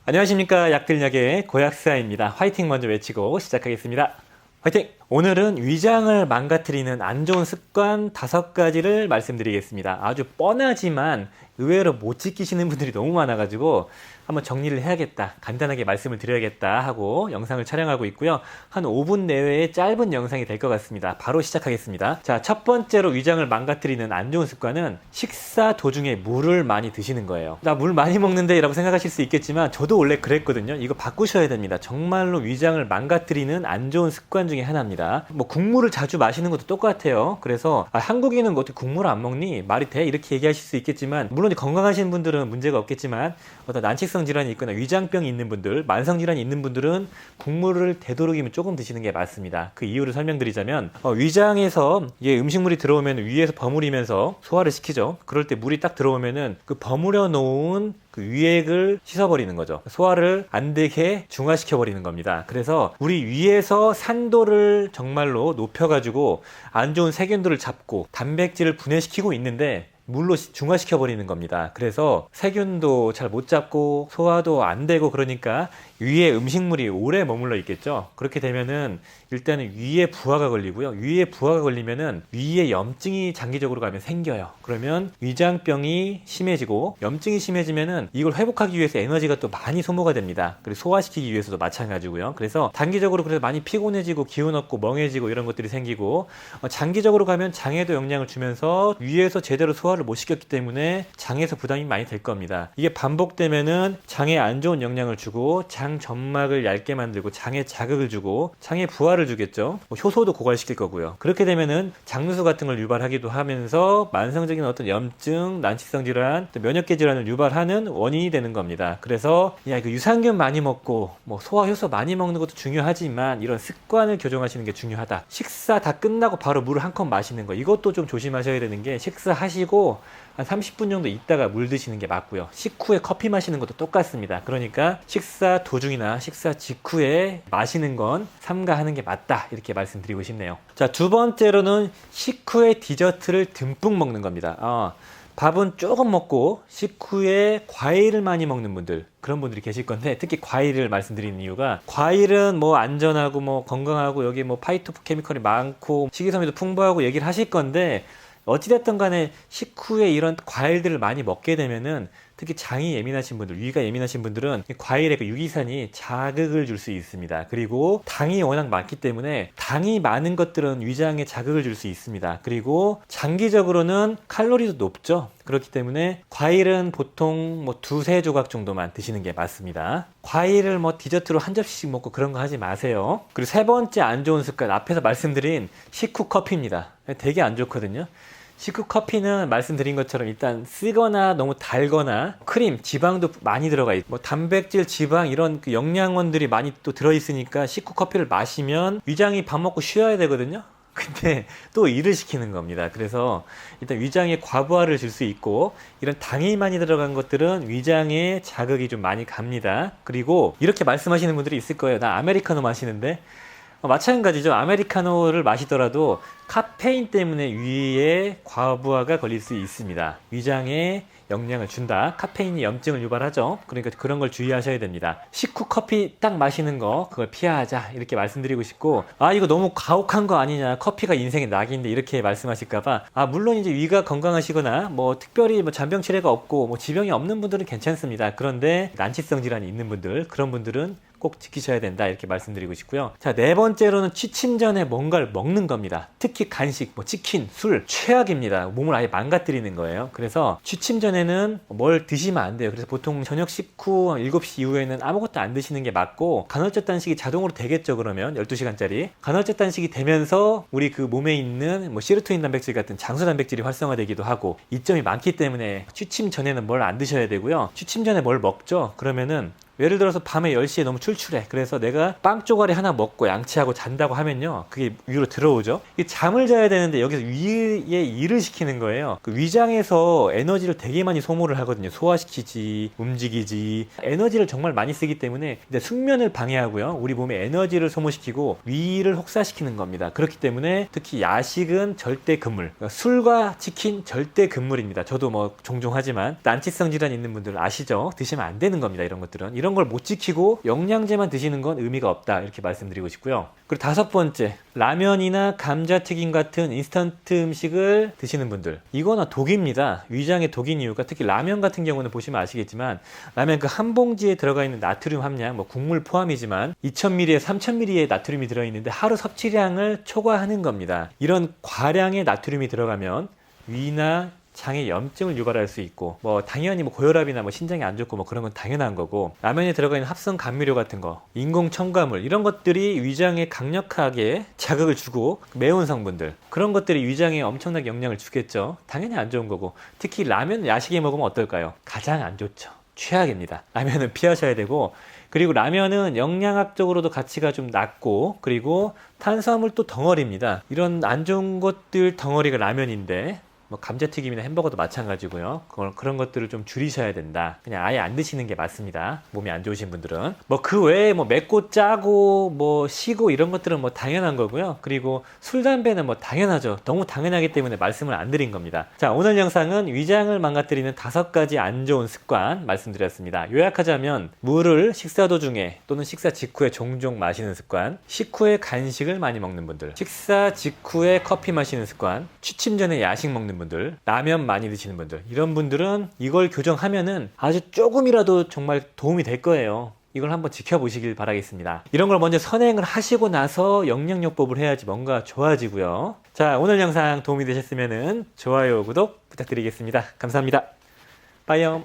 안녕하십니까. 약들약의 고약사입니다. 화이팅 먼저 외치고 시작하겠습니다. 화이팅! 오늘은 위장을 망가뜨리는 안 좋은 습관 5가지를 말씀드리겠습니다. 아주 뻔하지만 의외로 못 지키시는 분들이 너무 많아가지고 한번 정리를 해야겠다, 간단하게 말씀을 드려야겠다 하고 영상을 촬영하고 있고요. 한 5분 내외의 짧은 영상이 될 것 같습니다. 바로 시작하겠습니다. 자, 첫 번째로 위장을 망가뜨리는 안 좋은 습관은 식사 도중에 물을 많이 드시는 거예요. 나 물 많이 먹는데 라고 생각하실 수 있겠지만 저도 원래 그랬거든요. 이거 바꾸셔야 됩니다. 정말로 위장을 망가뜨리는 안 좋은 습관 중에 하나입니다. 뭐 국물을 자주 마시는 것도 똑같아요. 그래서 한국인은 뭐 어떻게 국물 안 먹니? 말이 돼? 이렇게 얘기하실 수 있겠지만, 물론 건강하신 분들은 문제가 없겠지만 어떤 난치성 질환이 있거나 위장병이 있는 분들, 만성 질환이 있는 분들은 국물을 되도록이면 조금 드시는 게 맞습니다. 그 이유를 설명드리자면 위장에서 음식물이 들어오면 위에서 버무리면서 소화를 시키죠. 그럴 때 물이 딱 들어오면은 그 버무려 놓은 그 위액을 씻어버리는 거죠. 소화를 안 되게 중화시켜 버리는 겁니다. 그래서 우리 위에서 산도를 정말로 높여가지고 안 좋은 세균들을 잡고 단백질을 분해시키고 있는데 물로 중화시켜 버리는 겁니다. 그래서 세균도 잘 못 잡고 소화도 안 되고, 그러니까 위에 음식물이 오래 머물러 있겠죠. 그렇게 되면은 일단은 위에 부하가 걸리고요. 위에 부하가 걸리면은 위에 염증이 장기적으로 가면 생겨요. 그러면 위장병이 심해지고, 염증이 심해지면은 이걸 회복하기 위해서 에너지가 또 많이 소모가 됩니다. 그리고 소화시키기 위해서도 마찬가지고요. 그래서 단기적으로 그래서 많이 피곤해지고 기운 없고 멍해지고 이런 것들이 생기고, 장기적으로 가면 장에도 영향을 주면서 위에서 제대로 소화를 못 시켰기 때문에 장에서 부담이 많이 될 겁니다. 이게 반복되면은 장에 안 좋은 영향을 주고 장 점막을 얇게 만들고 장에 자극을 주고 장에 부하를 주겠죠. 효소도 고갈시킬 거고요. 그렇게 되면은 장누수 같은 걸 유발하기도 하면서 만성적인 어떤 염증, 난치성 질환, 또 면역계 질환을 유발하는 원인이 되는 겁니다. 그래서 그 유산균 많이 먹고 뭐 소화 효소 많이 먹는 것도 중요하지만 이런 습관을 교정하시는 게 중요하다. 식사 다 끝나고 바로 물을 한 컵 마시는 거, 이것도 좀 조심하셔야 되는 게, 식사하시고 한 30분 정도 있다가 물 드시는 게 맞고요. 식후에 커피 마시는 것도 똑같습니다. 그러니까 식사 도중이나 식사 직후에 마시는 건 삼가하는 게 맞다, 이렇게 말씀드리고 싶네요. 자, 두 번째로는 식후에 디저트를 듬뿍 먹는 겁니다. 밥은 조금 먹고 식후에 과일을 많이 먹는 분들, 그런 분들이 계실 건데, 특히 과일을 말씀드리는 이유가, 과일은 뭐 안전하고 뭐 건강하고 여기 뭐 파이토케미컬이 많고 식이섬유도 풍부하고 얘기를 하실 건데, 어찌됐든 간에 식후에 이런 과일들을 많이 먹게 되면은, 특히 장이 예민하신 분들, 위가 예민하신 분들은 과일의 그 유기산이 자극을 줄 수 있습니다. 그리고 당이 워낙 많기 때문에 당이 많은 것들은 위장에 자극을 줄 수 있습니다. 그리고 장기적으로는 칼로리도 높죠. 그렇기 때문에 과일은 보통 뭐 2-3조각 정도만 드시는 게 맞습니다. 과일을 뭐 디저트로 한 접시씩 먹고 그런 거 하지 마세요. 그리고 세 번째 안 좋은 습관, 앞에서 말씀드린 식후 커피입니다. 되게 안 좋거든요. 식후 커피는 말씀드린 것처럼 일단 쓰거나 너무 달거나 크림, 지방도 많이 들어가 있고, 뭐 단백질, 지방 이런 그 영양원들이 많이 또 들어있으니까 식후 커피를 마시면 위장이 밥 먹고 쉬어야 되거든요. 근데 또 일을 시키는 겁니다. 그래서 일단 위장에 과부하를 줄 수 있고, 이런 당이 많이 들어간 것들은 위장에 자극이 좀 많이 갑니다. 그리고 이렇게 말씀하시는 분들이 있을 거예요. 나 아메리카노 마시는데. 마찬가지죠. 아메리카노를 마시더라도 카페인 때문에 위에 과부하가 걸릴 수 있습니다. 위장에 영향을 준다. 카페인이 염증을 유발하죠. 그러니까 그런 걸 주의하셔야 됩니다. 식후 커피 딱 마시는 거, 그걸 피하자, 이렇게 말씀드리고 싶고, 이거 너무 가혹한 거 아니냐, 커피가 인생의 낙인데, 이렇게 말씀하실까봐, 물론 이제 위가 건강하시거나 뭐 특별히 뭐 잔병 치레가 없고 뭐 지병이 없는 분들은 괜찮습니다. 그런데 난치성 질환이 있는 분들, 그런 분들은 꼭 지키셔야 된다, 이렇게 말씀드리고 싶고요. 자, 네 번째로는 취침 전에 뭔가를 먹는 겁니다. 특히 간식, 뭐 치킨, 술, 최악입니다. 몸을 아예 망가뜨리는 거예요. 그래서 취침 전에는 뭘 드시면 안 돼요. 그래서 보통 저녁 식후 7시 이후에는 아무것도 안 드시는 게 맞고, 간헐적 단식이 자동으로 되겠죠. 그러면 12시간짜리 간헐적 단식이 되면서 우리 그 몸에 있는 뭐 시르토닌 단백질 같은 장수 단백질이 활성화되기도 하고, 이점이 많기 때문에 취침 전에는 뭘 안 드셔야 되고요. 취침 전에 뭘 먹죠? 그러면은 예를 들어서 밤에 10시에 너무 출출해. 그래서 내가 빵 쪼가리 하나 먹고 양치하고 잔다고 하면요, 그게 위로 들어오죠. 잠을 자야 되는데 여기서 위에 일을 시키는 거예요. 그 위장에서 에너지를 되게 많이 소모를 하거든요. 소화시키지, 움직이지, 에너지를 정말 많이 쓰기 때문에 이제 숙면을 방해하고요, 우리 몸에 에너지를 소모시키고 위를 혹사시키는 겁니다. 그렇기 때문에 특히 야식은 절대 금물, 그러니까 술과 치킨 절대 금물입니다. 저도 뭐 종종 하지만 난치성 질환 있는 분들 아시죠? 드시면 안 되는 겁니다. 이런 것들은 이런 걸 못 지키고 영양제만 드시는 건 의미가 없다 이렇게 말씀드리고 싶고요. 그리고 다섯 번째, 라면이나 감자튀김 같은 인스턴트 음식을 드시는 분들, 이거는 독입니다. 위장에 독인 이유가, 특히 라면 같은 경우는 보시면 아시겠지만 라면 그 한 봉지에 들어가 있는 나트륨 함량, 뭐 국물 포함이지만 2000ml에 3000ml의 나트륨이 들어있는데 하루 섭취량을 초과하는 겁니다. 이런 과량의 나트륨이 들어가면 위나 장에 염증을 유발할 수 있고, 뭐 당연히 뭐 고혈압이나 뭐 신장이 안 좋고 뭐 그런 건 당연한 거고, 라면에 들어가 있는 합성 감미료 같은 거, 인공 첨가물, 이런 것들이 위장에 강력하게 자극을 주고, 매운 성분들, 그런 것들이 위장에 엄청나게 영향을 주겠죠. 당연히 안 좋은 거고, 특히 라면 야식에 먹으면 어떨까요? 가장 안 좋죠. 최악입니다. 라면은 피하셔야 되고, 그리고 라면은 영양학적으로도 가치가 좀 낮고, 그리고 탄수화물 또 덩어리입니다. 이런 안 좋은 것들 덩어리가 라면인데, 뭐 감자튀김이나 햄버거도 마찬가지고요. 그런 것들을 좀 줄이셔야 된다. 그냥 아예 안 드시는 게 맞습니다. 몸이 안 좋으신 분들은. 뭐 그 외에 뭐 맵고 짜고 뭐 시고 이런 것들은 뭐 당연한 거고요. 그리고 술, 담배는 뭐 당연하죠. 너무 당연하기 때문에 말씀을 안 드린 겁니다. 자, 오늘 영상은 위장을 망가뜨리는 5가지 안 좋은 습관 말씀드렸습니다. 요약하자면, 물을 식사 도중에 또는 식사 직후에 종종 마시는 습관, 식후에 간식을 많이 먹는 분들, 식사 직후에 커피 마시는 습관, 취침 전에 야식 먹는 분들, 라면 많이 드시는 분들, 이런 분들은 이걸 교정하면은 아주 조금이라도 정말 도움이 될 거예요. 이걸 한번 지켜보시길 바라겠습니다. 이런 걸 먼저 선행을 하시고 나서 영양요법을 해야지 뭔가 좋아지고요. 자, 오늘 영상 도움이 되셨으면은 좋아요, 구독 부탁드리겠습니다. 감사합니다. 빠이염.